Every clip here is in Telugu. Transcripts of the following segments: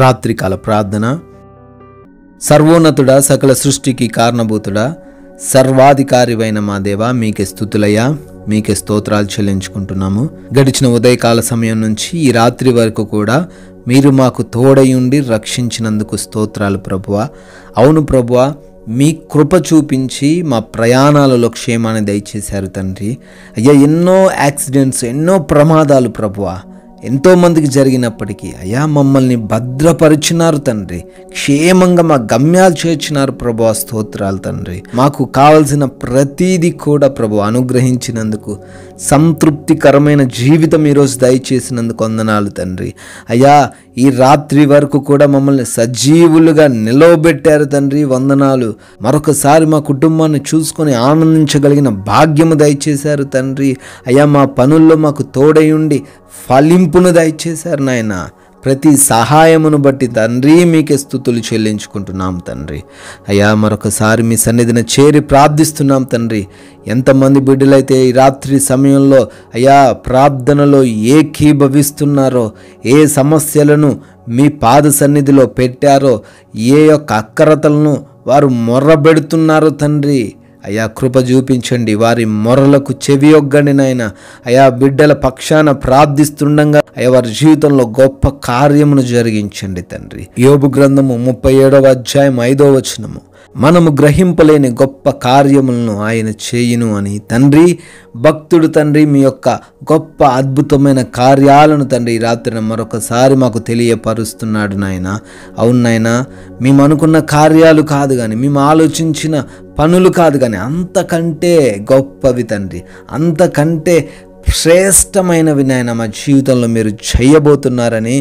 రాత్రికాల ప్రార్థన. సర్వోన్నతుడా, సకల సృష్టికి కారణభూతుడా, సర్వాధికారివైన మా దేవా, మీకే స్తుతులయ్యా, మీకే స్తోత్రాలు చెల్లించుకుంటున్నాము. గడిచిన ఉదయకాల సమయం నుంచి ఈ రాత్రి వరకు కూడా మీరు మాకు తోడయుండి రక్షించినందుకు స్తోత్రాలు ప్రభువా. అవును ప్రభువా, మీ కృప చూపించి మా ప్రయాణాలలో క్షేమాన్ని దయచేశారు తండ్రి. అయ్యా, ఎన్నో యాక్సిడెంట్స్, ఎన్నో ప్రమాదాలు ప్రభువా ఎంతోమందికి జరిగినప్పటికీ అయ్యా మమ్మల్ని భద్రపరిచినారు తండ్రి. క్షేమంగా మా గమ్యాలు చేర్చినారు ప్రభువా. స్తోత్రాలు తండ్రి. మాకు కావలసిన ప్రతీది కూడా ప్రభు అనుగ్రహించినందుకు, సంతృప్తికరమైన జీవితం ఈరోజు దయచేసినందుకు వందనాలు తండ్రి. అయ్యా, ఈ రాత్రి వరకు కూడా మమ్మల్ని సజీవులుగా నిలవబెట్టారు తండ్రి, వందనాలు. మరొకసారి మా కుటుంబాన్ని చూసుకొని ఆనందించగలిగిన భాగ్యము దయచేశారు తండ్రి. అయ్యా, మా పనుల్లో మాకు తోడయుండి ఫలింపును దయచేశారు నాయన. ప్రతి సహాయమును బట్టి తండ్రి మీకే స్తుతులు చెల్లించుకుంటున్నాం తండ్రి. అయ్యా, మరొకసారి మీ సన్నిధిని చేరి ప్రార్థిస్తున్నాం తండ్రి. ఎంతమంది బిడ్డలైతే ఈ రాత్రి సమయంలో అయ్యా ప్రార్థనలో ఏకీభవిస్తున్నారో, ఏ సమస్యలను మీ పాద సన్నిధిలో పెట్టారో, ఏ యొక్క అక్కరతలను వారు మొర్రబెడుతున్నారో తండ్రి, అయ్యా కృప చూపించండి. వారి మొరలకు చెవియొగ్గండి నాయన. అయ్యా, బిడ్డల పక్షాన ప్రార్థిస్తుండగా అయ్యా వారి జీవితంలో గొప్ప కార్యమును జరిగించండి తండ్రి. యోబు గ్రంథము 37వ అధ్యాయం 5వ వచనము, మనము గ్రహింపలేని గొప్ప కార్యములను ఆయన చేయును అని తండ్రి, భక్తుడు తండ్రి మీ యొక్క గొప్ప అద్భుతమైన కార్యాలను తండ్రి ఈ రాత్రిన మరొకసారి మాకు తెలియపరుస్తున్నాడు నాయన. అవును నాయన, మేము అనుకున్న కార్యాలు కాదు కానీ, మేము ఆలోచించిన పనులు కాదు కానీ, అంతకంటే గొప్పవి తండ్రి, అంతకంటే శ్రేష్టమైనవి నాయన మా జీవితంలో మీరు చేయబోతున్నారని,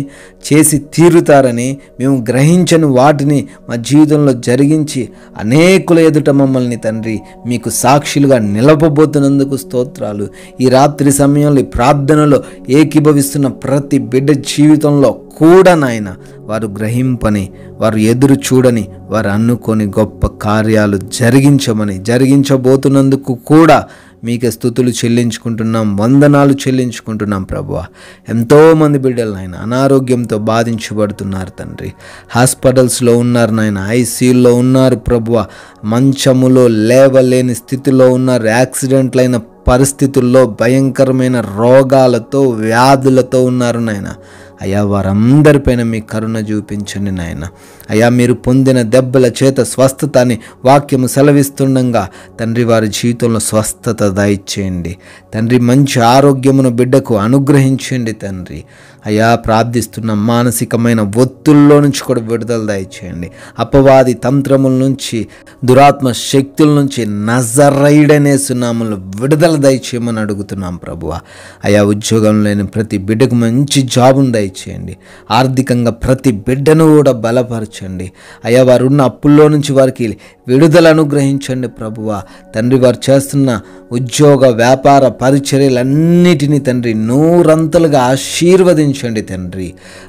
చేసి తీరుతారని మేము గ్రహించని వాటిని మా జీవితంలో జరిగించి అనేకుల ఎదుట మమ్మల్ని తండ్రి మీకు సాక్షులుగా నిలపబోతున్నందుకు స్తోత్రాలు. ఈ రాత్రి సమయంలో ఈ ప్రార్థనలో ఏకీభవిస్తున్న ప్రతి బిడ్డ జీవితంలో కూడా నాయన వారు గ్రహింపని, వారు ఎదురు చూడని, వారు అనుకొని గొప్ప కార్యాలు జరిగించబోతున్నందుకు కూడా మీకే స్తుతులు చెల్లించుకుంటున్నాం, వందనాలు చెల్లించుకుంటున్నాం ప్రభువా. ఎంతోమంది బిడ్డలు నాయన అనారోగ్యంతో బాధించబడుతున్నారు తండ్రి. హాస్పిటల్స్లో ఉన్నారు నాయన, ఐసీయూలో ఉన్నారు ప్రభువా, మంచములో లేవలేని స్థితిలో ఉన్నారు, యాక్సిడెంట్లైన పరిస్థితుల్లో భయంకరమైన రోగాలతో, వ్యాధులతో ఉన్నారు నాయన. అయ్యా, వారందరిపైన మీ కరుణ చూపించండి నాయన. అయ్యా, మీరు పొందిన దెబ్బల చేత స్వస్థత అని వాక్యము సెలవిస్తుండగా తండ్రి వారి జీవితంలో స్వస్థత దయచేయండి తండ్రి. మంచి ఆరోగ్యమును బిడ్డకు అనుగ్రహించండి తండ్రి. అయ్యా, ప్రార్థిస్తున్న మానసికమైన ఒత్తుల్లో నుంచి కూడా విడుదల దయచేయండి. అపవాది తంత్రముల నుంచి, దురాత్మ శక్తుల నుంచి నజరైడనే సున్నాములు విడుదల దయచేయమని అడుగుతున్నాం ప్రభువా. అయ్యా, ఉద్యోగం లేని ప్రతి బిడ్డకు మంచి జాబును దయచేయండి. ఆర్థికంగా ప్రతి బిడ్డను కూడా బలపరచండి. అయ్యా, వారు ఉన్న అప్పుల్లో నుంచి వారికి విడుదల అనుగ్రహించండి ప్రభువా. తండ్రి, వారు చేస్తున్న ఉద్యోగ, వ్యాపార పరిచర్యలన్నిటినీ తండ్రి నూరంతలుగా ఆశీర్వదించండి తండ్రి.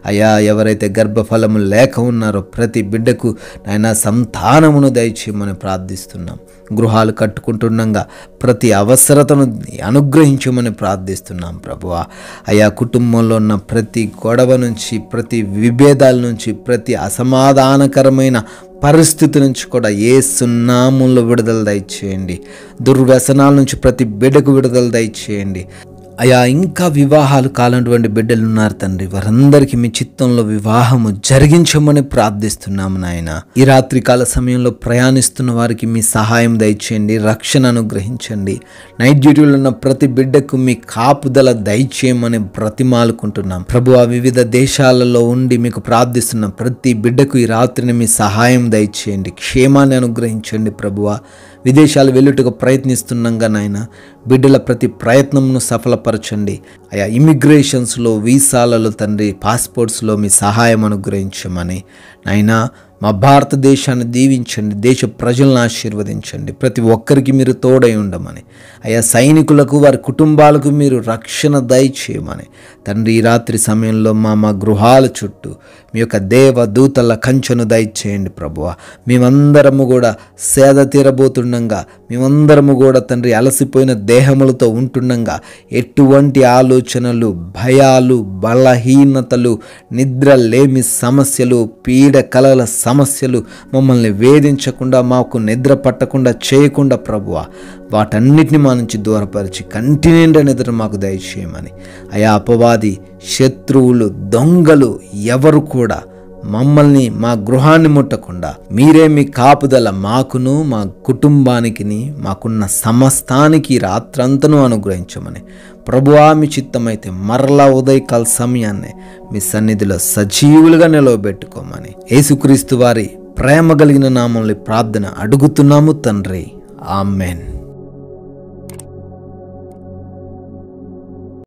అయ్యా, ఎవరైతే గర్భఫలము లేక ఉన్నారో ప్రతి బిడ్డకు నాయన సంతానమును దయచేయమని ప్రార్థిస్తున్నాం. గృహాలు కట్టుకుంటుండగా ప్రతి అవసరతను అనుగ్రహించమని ప్రార్థిస్తున్నాం ప్రభువా. అయ్యా, కుటుంబంలో ఉన్న ప్రతి గొడవ నుంచి, ప్రతి విభేదాల నుంచి, ప్రతి అసమాధానకరమైన పరిస్థితి నుంచి కూడా యేసు నామములో విడుదల దయచేయండి. దుర్వ్యసనాల నుంచి ప్రతి బిడ్డకు విడుదల దయచేయండి. అయ్యా, ఇంకా వివాహాలు కానటువంటి బిడ్డలు ఉన్నారు తండ్రి, వారందరికీ మీ చిత్తంలో వివాహము జరిగించమని ప్రార్థిస్తున్నాము నాయన. ఈ రాత్రి కాల సమయంలో ప్రయాణిస్తున్న వారికి మీ సహాయం దయచేయండి, రక్షణ అనుగ్రహించండి. నైట్ డ్యూటీలో ఉన్న ప్రతి బిడ్డకు మీ కాపుదల దయచేయమని బ్రతిమాలుకుంటున్నాం ప్రభువా. వివిధ దేశాలలో ఉండి మీకు ప్రార్థిస్తున్న ప్రతి బిడ్డకు ఈ రాత్రిని మీ సహాయం దయచేయండి, క్షేమాన్ని అనుగ్రహించండి ప్రభువా. విదేశాలు వెళ్ళుటకు ప్రయత్నిస్తున్నాగా నాయన బిడ్డల ప్రతి ప్రయత్నంను సఫలపరచండి. అయా, ఇమిగ్రేషన్స్లో, వీసాలలో తండ్రి, పాస్పోర్ట్స్లో మీ సహాయం అనుగ్రహించమని నాయన మా భారతదేశాన్ని దీవించండి, దేశ ప్రజలను ఆశీర్వదించండి, ప్రతి ఒక్కరికి మీరు తోడై ఉండమని, అయా సైనికులకు వారి కుటుంబాలకు మీరు రక్షణ దయచేయమని తండ్రి, ఈ రాత్రి సమయంలో మా గృహాల చుట్టూ మీ యొక్క దేవదూతల కంచెను దయచేయండి ప్రభువా. మేమందరము కూడా సేద తీరబోతుండగా, మేమందరము కూడా తండ్రి అలసిపోయిన దేహములతో ఉంటుండగా ఎటువంటి ఆలోచనలు, భయాలు, బలహీనతలు, నిద్ర లేమి సమస్యలు, పీడ కలల సమస్యలు మమ్మల్ని వేధించకుండా, మాకు నిద్ర పట్టకుండా చేయకుండా ప్రభువా, వాటన్నిటిని మా నుంచి దూరపరిచి కంటి నిండా నిద్ర మాకు దయచేయమని, అయా అపవాది, శత్రువులు, దొంగలు ఎవరు కూడా మమ్మల్ని, మా గృహాన్ని ముట్టకుండా మీరే మీ కాపుదల మాకును, మా కుటుంబానికి, మాకున్న సమస్తానికి రాత్రంతను అనుగ్రహించమని ప్రభువా, మీ చిత్తమైతే మరలా ఉదయకాల సమయాన్ని మీ సన్నిధిలో సజీవులుగా నిలవబెట్టుకోమని యేసుక్రీస్తు వారి ప్రేమ కలిగిన నామంలో ప్రార్థన అడుగుతున్నాము తండ్రి. ఆమెన్.